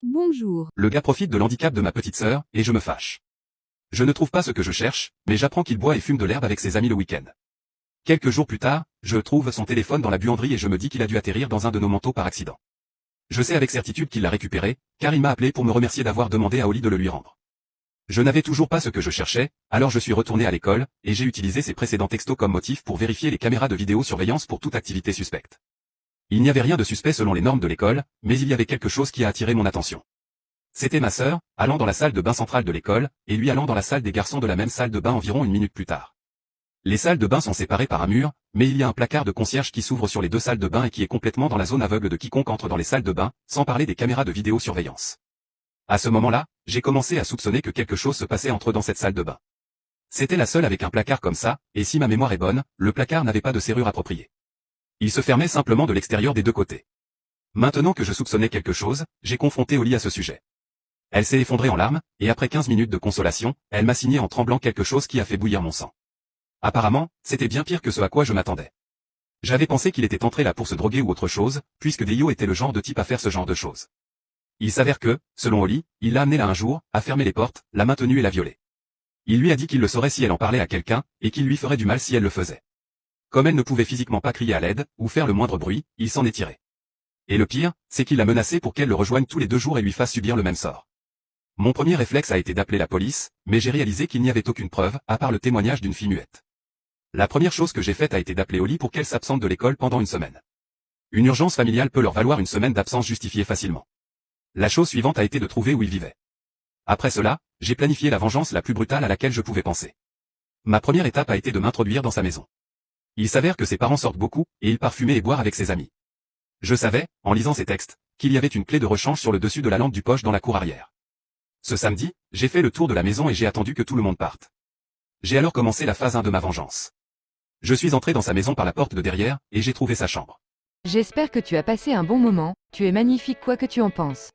Bonjour. Le gars profite de l'handicap de ma petite sœur, et je me fâche. Je ne trouve pas ce que je cherche, mais j'apprends qu'il boit et fume de l'herbe avec ses amis le week-end. Quelques jours plus tard, je trouve son téléphone dans la buanderie et je me dis qu'il a dû atterrir dans un de nos manteaux par accident. Je sais avec certitude qu'il l'a récupéré, car il m'a appelé pour me remercier d'avoir demandé à Oli de le lui rendre. Je n'avais toujours pas ce que je cherchais, alors je suis retourné à l'école, et j'ai utilisé ses précédents textos comme motif pour vérifier les caméras de vidéosurveillance pour toute activité suspecte. Il n'y avait rien de suspect selon les normes de l'école, mais il y avait quelque chose qui a attiré mon attention. C'était ma sœur, allant dans la salle de bain centrale de l'école, et lui allant dans la salle des garçons de la même salle de bain environ une minute plus tard. Les salles de bain sont séparées par un mur, mais il y a un placard de concierge qui s'ouvre sur les deux salles de bain et qui est complètement dans la zone aveugle de quiconque entre dans les salles de bain, sans parler des caméras de vidéosurveillance. À ce moment-là, j'ai commencé à soupçonner que quelque chose se passait entre eux dans cette salle de bain. C'était la seule avec un placard comme ça, et si ma mémoire est bonne, le placard n'avait pas de serrure appropriée. Il se fermait simplement de l'extérieur des deux côtés. Maintenant que je soupçonnais quelque chose, j'ai confronté Oli à ce sujet. Elle s'est effondrée en larmes, et après 15 minutes de consolation, elle m'a signé en tremblant quelque chose qui a fait bouillir mon sang. Apparemment, c'était bien pire que ce à quoi je m'attendais. J'avais pensé qu'il était entré là pour se droguer ou autre chose, puisque Deio était le genre de type à faire ce genre de choses. Il s'avère que, selon Oli, il l'a amenée là un jour, a fermé les portes, l'a maintenue et l'a violée. Il lui a dit qu'il le saurait si elle en parlait à quelqu'un, et qu'il lui ferait du mal si elle le faisait. Comme elle ne pouvait physiquement pas crier à l'aide, ou faire le moindre bruit, il s'en est tiré. Et le pire, c'est qu'il l'a menacée pour qu'elle le rejoigne tous les 2 jours et lui fasse subir le même sort. Mon premier réflexe a été d'appeler la police, mais j'ai réalisé qu'il n'y avait aucune preuve, à part le témoignage d'une fille muette. La première chose que j'ai faite a été d'appeler Oli pour qu'elle s'absente de l'école pendant une semaine. Une urgence familiale peut leur valoir une semaine d'absence justifiée facilement. La chose suivante a été de trouver où il vivait. Après cela, j'ai planifié la vengeance la plus brutale à laquelle je pouvais penser. Ma première étape a été de m'introduire dans sa maison. Il s'avère que ses parents sortent beaucoup, et il part fumer et boire avec ses amis. Je savais, en lisant ses textes, qu'il y avait une clé de rechange sur le dessus de la lampe du poche dans la cour arrière. Ce samedi, j'ai fait le tour de la maison et j'ai attendu que tout le monde parte. J'ai alors commencé la phase 1 de ma vengeance. Je suis entré dans sa maison par la porte de derrière, et j'ai trouvé sa chambre. J'espère que tu as passé un bon moment, tu es magnifique quoi que tu en penses.